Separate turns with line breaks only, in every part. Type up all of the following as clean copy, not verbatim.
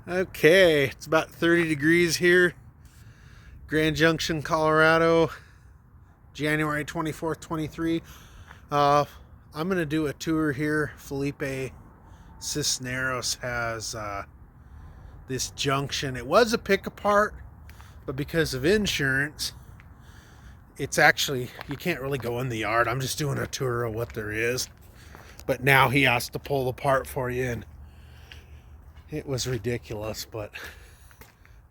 Okay, it's about 30 degrees here. Grand Junction, Colorado, January 24th, 23. I'm going to do a tour here. Felipe Cisneros has this Junction. It was a pick apart, but because of insurance, it's actually, you can't really go in the yard. I'm just doing a tour of what there is. But now he has to pull the part for you, and it was ridiculous, but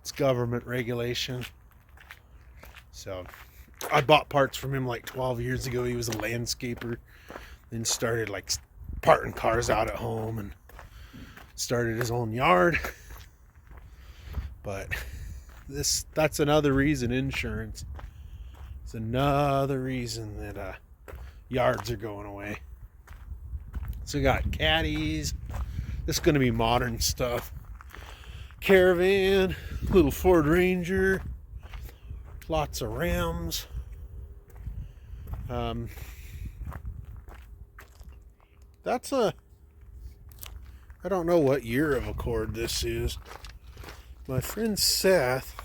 it's government regulation. So I bought parts from him like 12 years ago. He was a landscaper, then started like parting cars out at home and started his own yard. But that's another reason, insurance. It's another reason that yards are going away. So we got caddies. This is going to be modern stuff. Caravan, little Ford Ranger, lots of Rams. That's I don't know what year of Accord this is. My friend Seth,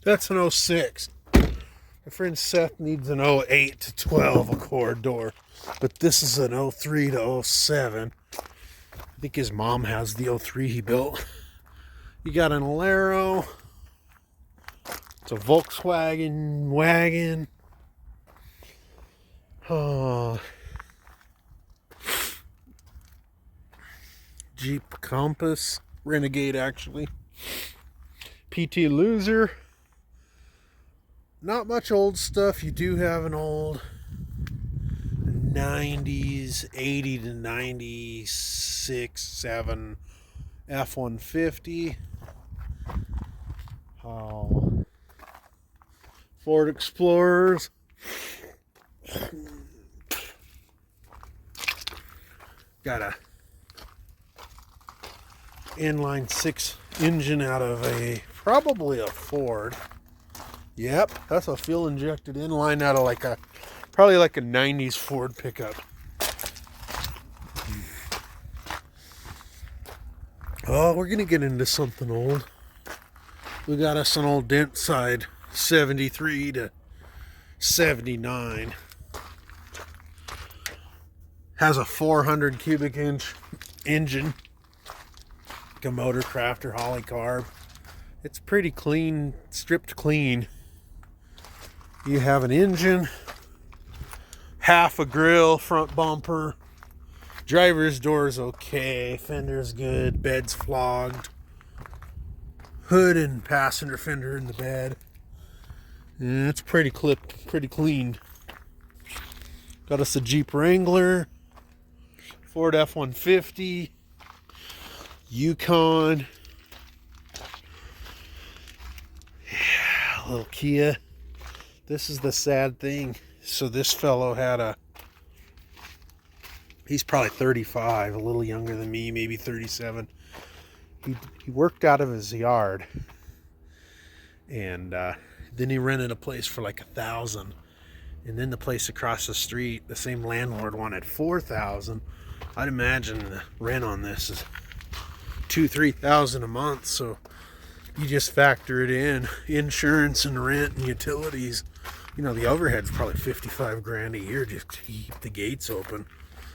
that's an 06. My friend Seth needs an 08 to 12 Accord door, but this is an 03 to 07. I think his mom has the 03 he built. You got an Alero. It's a Volkswagen wagon. Oh. Jeep Compass. Renegade, actually. PT Loser. Not much old stuff. You do have an old 90s, 80 to 96, 7 F-150. Oh. Ford Explorers. Got a inline 6 engine out of probably a Ford. Yep, that's a fuel injected inline out of probably like a 90s Ford pickup. Oh, we're gonna get into something old. We got us an old Dent side 73 to 79. Has a 400 cubic inch engine, like a motor crafter Holly carb. It's pretty clean, stripped clean. You have an engine, half a grill, front bumper, driver's door's okay, fender's good, bed's flogged, hood and passenger fender in the bed. And it's pretty clipped, pretty clean. Got us a Jeep Wrangler, Ford F-150, Yukon, yeah, a little Kia. This is the sad thing. So this fellow had he's probably 35, a little younger than me, maybe 37. He worked out of his yard, and then he rented a place for like $1,000, and then the place across the street, the same landlord wanted $4,000. I'd imagine the rent on this is $2,000-3,000 a month. So you just factor it in, insurance and rent and utilities. You know, the overhead's probably $55,000 a year just to keep the gates open.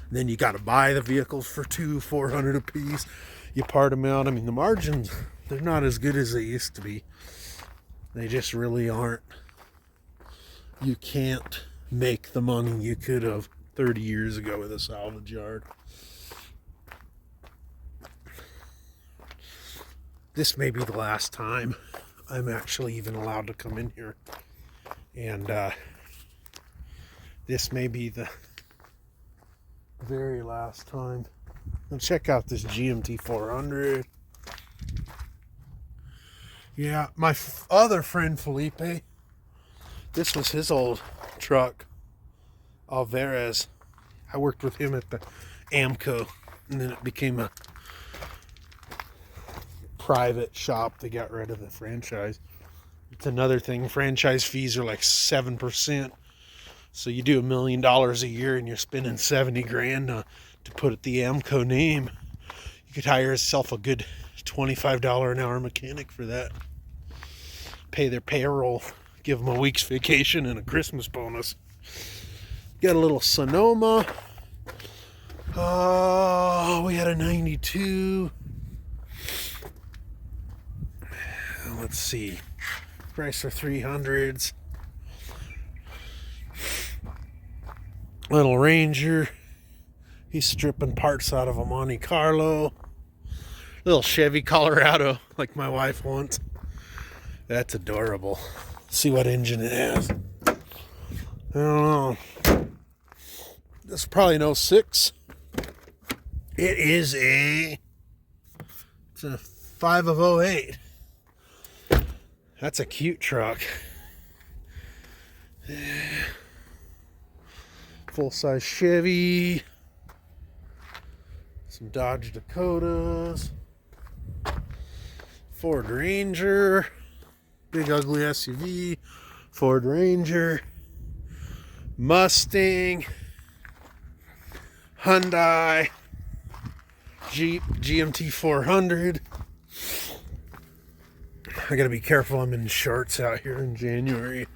And then you got to buy the vehicles for $200-400 a piece. You part them out. I mean, the margins, they're not as good as they used to be. They just really aren't. You can't make the money you could have 30 years ago with a salvage yard. This may be the last time I'm actually even allowed to come in here. And this may be the very last time. And check out this GMT 400. Yeah, my other friend Felipe, this was his old truck, Alvarez. I worked with him at the Amco, and then it became a private shop. They got rid of the franchise. It's another thing. Franchise fees are like 7%. So you do $1 million a year and you're spending $70,000 to put it the AMCO name. You could hire yourself a good $25 an hour mechanic for that. Pay their payroll, give them a week's vacation and a Christmas bonus. Got a little Sonoma. Oh, we had a 92. Let's see. Chrysler 300s. Little Ranger. He's stripping parts out of a Monte Carlo. Little Chevy Colorado, like my wife wants. That's adorable. See what engine it has. I don't know. This is probably an 06. It is it's a 5 of 08. That's a cute truck. Full-size Chevy. Some Dodge Dakotas. Ford Ranger. Big ugly SUV. Ford Ranger. Mustang. Hyundai. Jeep GMT 400. I gotta be careful, I'm in shorts out here in January.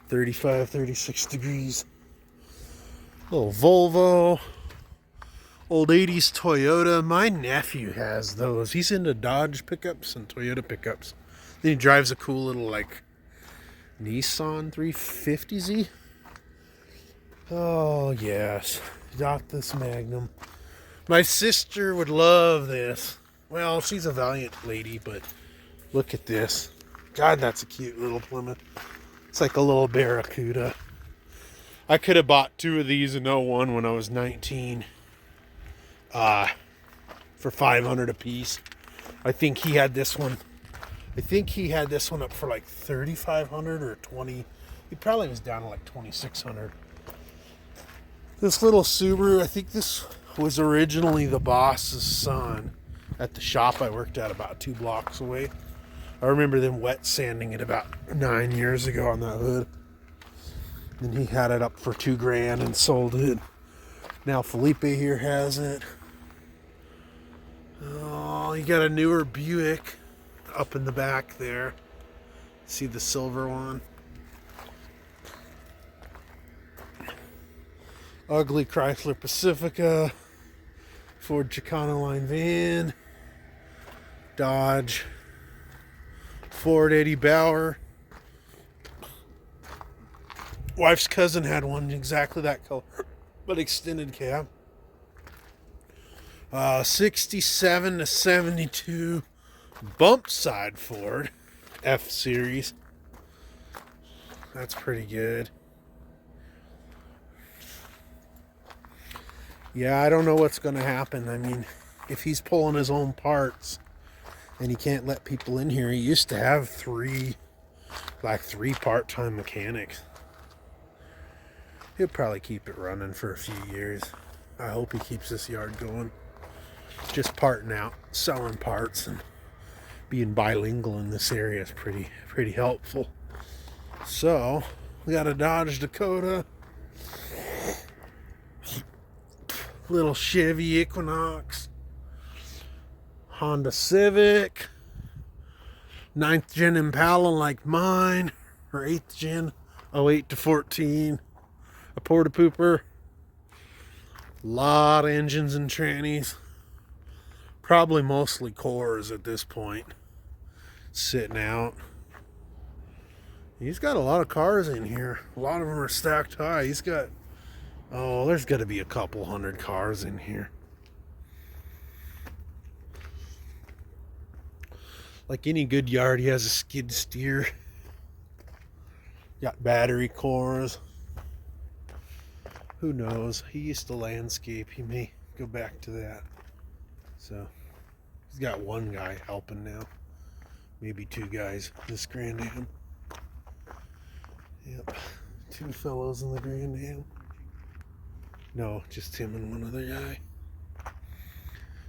35, 36 degrees. Little Volvo. Old 80s Toyota. My nephew has those. He's into Dodge pickups and Toyota pickups. Then he drives a cool little like Nissan 350Z. Oh yes, got this Magnum. My sister would love this. Well, she's a valiant lady, but look at this. God, that's a cute little Plymouth. It's like a little Barracuda. I could have bought 2 of these in '01 when I was 19. For $500 a piece. I think he had this one. I think he had this one up for like $3,500 or $20. He probably was down to like $2,600. This little Subaru, I think this was originally the boss's son at the shop I worked at about 2 blocks away. I remember them wet sanding it about 9 years ago on that hood. And he had it up for $2,000 and sold it. Now Felipe here has it. Oh, you got a newer Buick up in the back there. See the silver one? Ugly Chrysler Pacifica. Ford Chicano line van. Dodge. Ford Eddie Bauer. Wife's cousin had one exactly that color, but extended cab. 67 to 72 bump side Ford F series. That's pretty good. Yeah, I don't know what's going to happen. I mean, if he's pulling his own parts and he can't let people in here, he used to have 3 part-time mechanics. He'll probably keep it running for a few years. I hope he keeps this yard going. Just parting out, selling parts, and being bilingual in this area is pretty helpful. So, we got a Dodge Dakota, little Chevy Equinox, Honda Civic, 9th gen Impala like mine, or 8th gen, 08 to 14, a Porta Pooper, lot of engines and trannies. Probably mostly cores at this point, sitting out. He's got a lot of cars in here. A lot of them are stacked high. He's got, oh, there's got to be a couple hundred cars in here. Like any good yard, he has a skid steer. Got battery cores. Who knows? He used to landscape. He may go back to that. So he's got 1 guy helping now, maybe 2 guys. This Grand Am. Yep, 2 fellows in the Grand Am. No, just him and 1 other guy.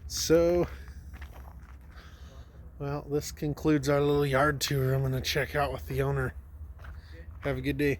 So, well, this concludes our little yard tour. I'm going to check out with the owner. Have a good day.